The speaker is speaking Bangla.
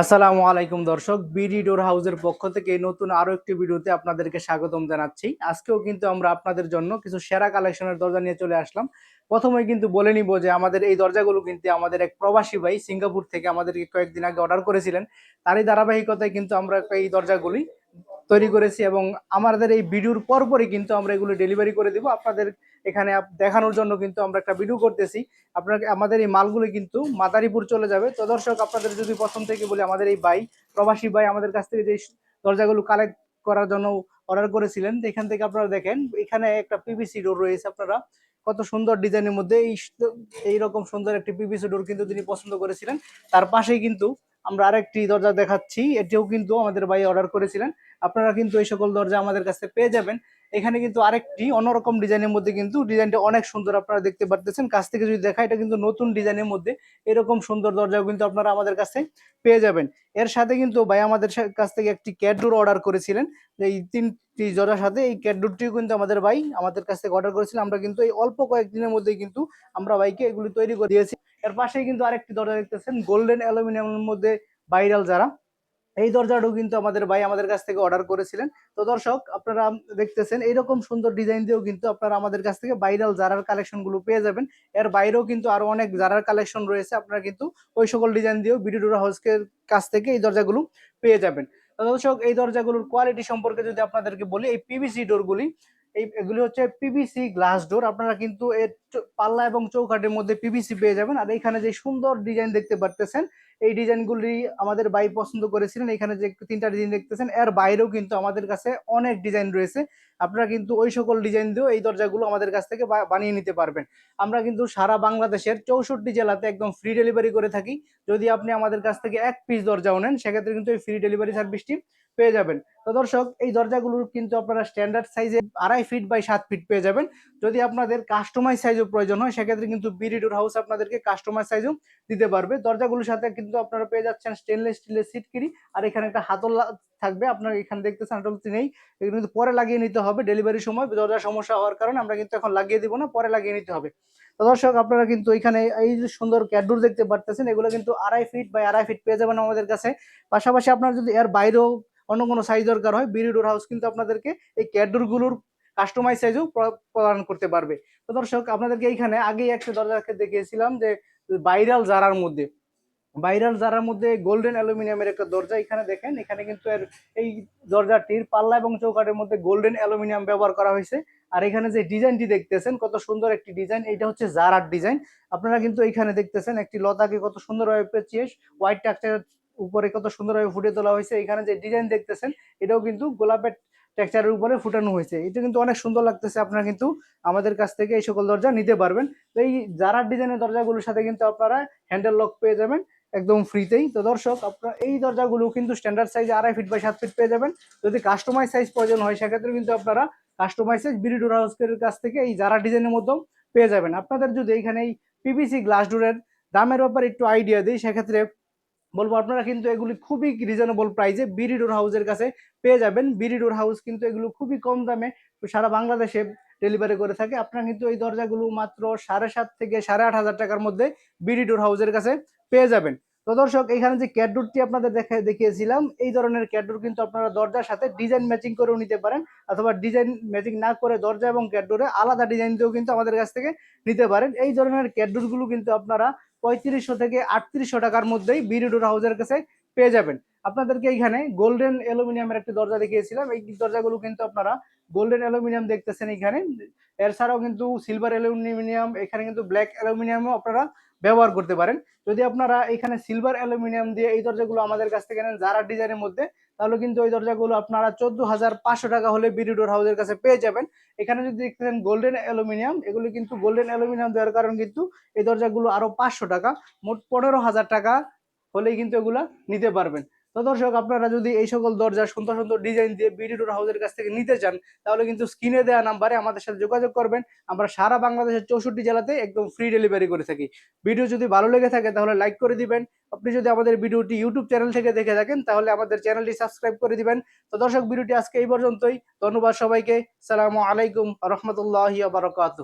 আসসালামু আলাইকুম দর্শক, বিডি ডোর হাউসের পক্ষ থেকে নতুন আরো একটি ভিডিওতে আপনাদেরকে স্বাগতম জানাচ্ছি। আজকেও কিন্তু আমরা আপনাদের জন্য কিছু সেরা কালেকশনের দরজা নিয়ে চলে আসলাম। প্রথমে কিন্তু বলে নিব যে আমাদের এই দরজাগুলো কিন্তু আমাদের এক প্রবাসী ভাই সিঙ্গাপুর থেকে আমাদেরকে কয়েকদিন আগে অর্ডার করেছিলেন। তারই ধারাবাহিকতায় কিন্তু আমরা এই দরজাগুলি তৈরি করেছি এবং আমাদের এই ভিডিওর পরপরই কিন্তু আমরা এগুলো ডেলিভারি করে দিব আপনাদের এখানে দেখানোর জন্য। কিন্তু আমরা একটা ভিডিও করতেছি, আপনাকে আমাদের এই মালগুলো কিন্তু মাদারীপুর চলে যাবে। তো দর্শক, আপনাদের যদি প্রথম থেকে বলি, আমাদের এই ভাই প্রবাসী ভাই আমাদের কাছ থেকে যে দরজাগুলো কালেক্ট করার জন্য অর্ডার করেছিলেন, এখান থেকে আপনারা দেখেন এখানে একটা পিভিসি ডোর রয়েছে। আপনারা কত সুন্দর ডিজাইনের মধ্যে এইরকম সুন্দর একটি পিভিসি ডোর কিন্তু তিনি পছন্দ করেছিলেন। তার পাশেই কিন্তু আমরা আরেকটি দরজা দেখাচ্ছি, এটিও কিন্তু আমাদের ভাই অর্ডার করেছিলেন। আপনারা কিন্তু এই সকল দরজা আমাদের কাছে পেয়ে যাবেন। এখানে কিন্তু আরেকটি অন্যরকম ডিজাইনের মধ্যে, কিন্তু ডিজাইনটা অনেক সুন্দর, আপনারা দেখতে পারতেছেন। কাছ থেকে যদি দেখা, এটা কিন্তু নতুন ডিজাইনের মধ্যে এরকম সুন্দর দরজাও কিন্তু আপনারা আমাদের কাছে পেয়ে যাবেন। এর সাথে কিন্তু ভাই আমাদের কাছ থেকে একটি ক্যাটডোর অর্ডার করেছিলেন। এই তিনটি দরজার সাথে এই ক্যাটডোরটিও কিন্তু আমাদের ভাই আমাদের কাছ থেকে অর্ডার করেছিলেন। আমরা কিন্তু এই অল্প কয়েকদিনের মধ্যেই কিন্তু আমরা ভাইকে এগুলি তৈরি করে দিয়েছি। এর পাশেই কিন্তু আরেকটি দরজা দেখতেছেন, গোল্ডেন অ্যালুমিনিয়ামের মধ্যে ভাইরাল যারা, এই দরজাটাও কিন্তু আমাদের ভাই আমাদের কাছ থেকে অর্ডার করেছিলেন। তো দর্শক, আপনারা দেখতেছেন এইরকম সুন্দর ডিজাইন দিয়েও কিন্তু আপনারা আমাদের কাছ থেকে ভাইরাল জারার কালেকশন গুলো পেয়ে যাবেন। এর বাইরেও কিন্তু আরো অনেক জারার কালেকশন রয়েছে, আপনারা কিন্তু ওই সকল ডিজাইন দিয়েও বিডি ডোর হাউসের কাছ থেকে এই দরজাগুলো পেয়ে যাবেন। তো দর্শক, এই দরজাগুলোর কোয়ালিটি সম্পর্কে যদি আপনাদেরকে বলি, এই পিভিসি ডোরগুলি, এগুলি হচ্ছে পিভিসি গ্লাস ডোর। আপনারা কিন্তু এর পাল্লা এবং চৌকাঠের মধ্যে পিভিসি পেয়ে যাবেন। আর এখানে যে সুন্দর ডিজাইন দেখতে পারতেছেন, এই ডিজাইনগুলি আমাদের ভাই পছন্দ করেছিলেন। এখানে যে তিনটা ডিজাইন দেখতেছেন, এর বাইরেও কিন্তু আমাদের কাছে অনেক ডিজাইন রয়েছে। আপনারা কিন্তু ওই সকল ডিজাইন দিয়েও এই দরজাগুলো আমাদের কাছ থেকে বানিয়ে নিতে পারবেন। আমরা কিন্তু সারা বাংলাদেশের 64 জেলাতে একদম ফ্রি ডেলিভারি করে থাকি। যদি আপনি আমাদের কাছ থেকে এক পিস দরজাও নেন, সেক্ষেত্রে কিন্তু এই ফ্রি ডেলিভারি সার্ভিসটি পেয়ে যাবেন। তো দর্শক, এই দরজাগুলোর কিন্তু আপনারা স্ট্যান্ডার্ড সাইজে 2.5 ফিট বাই 7 ফিট পেয়ে যাবেন। যদি আপনাদের কাস্টমাইজ সাইজও প্রয়োজন হয়, সেক্ষেত্রে কিন্তু বিডি ডোর হাউস আপনাদেরকে কাস্টমাইজ সাইজও দিতে পারবে। দরজাগুলোর সাথে কিন্তু আপনারা পেয়ে যাচ্ছেন স্টেনলেস স্টিলের সিটকিরি, আর এখানে একটা হাতল থাকবে। আপনার এখানে দেখতেছেন হাতলটি নেই, এগুলো কিন্তু পরে লাগিয়ে নিতে হবে। ডেলিভারির সময় দরজার সমস্যা হওয়ার কারণে আমরা কিন্তু এখন লাগিয়ে দিব না, পরে লাগিয়ে নিতে হবে। তো দর্শক, আপনারা কিন্তু এখানে এই যে সুন্দর ক্যাডডোর দেখতে পারতেছেন, এগুলো কিন্তু 2.5 ফিট বাই 2.5 ফিট পেয়ে যাবেন আমাদের কাছে। পাশাপাশি আপনার যদি এর বাইরেও অন্য কোনো সাইজ দরকার হয়, বিডি ডোর হাউস কিন্তু আপনাদেরকে এই ক্যাডডোর গুলোর কাস্টমাইজ সাইজও প্রদান করতে পারবে। তো দর্শক, আপনাদেরকে এইখানে আগেই একটা দরজা দেখিয়েছিলাম যে ভাইরাল জারার মধ্যে গোল্ডেন অ্যালুমিনিয়ামের একটা দরজা। এখানে দেখেন, এখানে কিন্তু এর এই দরজাটির পাল্লা এবং চৌকাঠের মধ্যে গোল্ডেন অ্যালুমিনিয়াম ব্যবহার করা হয়েছে। আর এখানে যে ডিজাইনটি দেখতেছেন, কত সুন্দর একটি ডিজাইন, এটা হচ্ছে জারার ডিজাইন। আপনারা কিন্তু এখানে দেখতেছেন একটি লতাকে কত সুন্দরভাবে পেঁচিয়ে হোয়াইট টেক্সচার উপরে কত সুন্দরভাবে ফুটিয়ে তোলা হয়েছে। এখানে যে ডিজাইন দেখতেছেন, এটাও কিন্তু গোলাপের টেক্সচারের উপরে ফুটানো হয়েছে। এটা কিন্তু অনেক সুন্দর লাগতেছে। আপনারা কিন্তু আমাদের কাছ থেকে এই সকল দরজা নিতে পারবেন। তো এই জারার ডিজাইনের দরজাগুলোর সাথে কিন্তু আপনারা হ্যান্ডেল লক পেয়ে যাবেন একদম ফ্রিতেই। তো দর্শক, আপনারা এই দরজাগুলো কিন্তু standard size 2.5 feet by 7 feet পেয়ে যাবেন। যদি কাস্টমাইজ সাইজ প্রয়োজন হয়, সেক্ষেত্রে কিন্তু আপনারা কাস্টমাইজ সাইজ বিডি ডোর হাউসের কাছ থেকে এই যারা ডিজাইনের মধ্যেও পেয়ে যাবেন। আপনাদের যদি এখানে এই পিভিসি গ্লাস ডোরের দামের ব্যাপারে একটু আইডিয়া দিই, সেক্ষেত্রে বলবো আপনারা কিন্তু এগুলি খুবই রিজনেবল প্রাইসে বিডি ডোর হাউসের কাছে পেয়ে যাবেন। বিডি ডোর হাউস কিন্তু এগুলো খুবই কম দামে সারা বাংলাদেশে ডেলিভারি করে থাকে। আপনারা কিন্তু এই দরজাগুলো মাত্র 7.5 থেকে 8.5 হাজার টাকার মধ্যে বিডি ডোর হাউসের কাছে পেয়ে যাবেন। তো দর্শক, এখানে যে ক্যাটডোরটি আপনাদের দেখিয়েছিলাম, এই ধরনের ক্যাটডোর কিন্তু আপনারা দরজার সাথে ডিজাইন ম্যাচিং করেও নিতে পারেন, অথবা ডিজাইন ম্যাচিং না করে দরজা এবং ক্যাটডোরে আলাদা ডিজাইন দিয়েও কিন্তু আমাদের কাছ থেকে নিতে পারেন। এই ধরনের ক্যাটডোর গুলো কিন্তু আপনারা 3500 থেকে 3800 টাকার মধ্যেই বিডি ডোর হাউসের কাছে পেয়ে যাবেন। আপনাদেরকে এখানে গোল্ডেন অ্যালুমিনিয়ামের একটি দরজা দেখিয়েছিলাম, এই দরজাগুলো কিন্তু আপনারা গোল্ডেন অ্যালুমিনিয়াম দেখতেছেন এখানে। এছাড়াও কিন্তু সিলভার অ্যালুমিনিয়াম, এখানে কিন্তু ব্ল্যাক অ্যালুমিনিয়ামও আপনারা ব্যবহার করতে পারেন। যদি আপনারা এখানে সিলভার অ্যালুমিনিয়াম দিয়ে এই দরজাগুলো আমাদের কাছ থেকে নেন যারা ডিজাইনের মধ্যে, তাহলে কিন্তু ওই দরজাগুলো আপনারা 14,500 টাকা হলে বিডি ডোর হাউসের কাছে পেয়ে যাবেন। এখানে যদি দেখতেছেন গোল্ডেন অ্যালুমিনিয়াম, এগুলো কিন্তু গোল্ডেন অ্যালুমিনিয়াম দেওয়ার কারণ কিন্তু এই দরজাগুলো আরো 500 টাকা, মোট 15,000 টাকা হলেই কিন্তু এগুলা নিতে পারবেন। তো দর্শক, আপনারা যদি এই সকল দরজা সুন্দর সুন্দর ডিজাইন দিয়ে বিডি ডোর হাউসের কাছ থেকে নিতে চান, তাহলে কিন্তু স্ক্রিনে দেওয়া নাম্বারে আমাদের সাথে যোগাযোগ করবেন। আমরা সারা বাংলাদেশের 64 জেলাতে একদম ফ্রি ডেলিভারি করে থাকি। ভিডিও যদি ভালো লেগে থাকে তাহলে লাইক করে দিবেন। আপনি যদি আমাদের ভিডিওটি ইউটিউব চ্যানেল থেকে দেখে থাকেন, তাহলে আমাদের চ্যানেলটি সাবস্ক্রাইব করে দিবেন। তো দর্শক, ভিডিওটি আজকে এই পর্যন্তই। ধন্যবাদ সবাইকে। সালামু আলাইকুম রহমতুল্লাহি ওয়া বারাকাতুহু।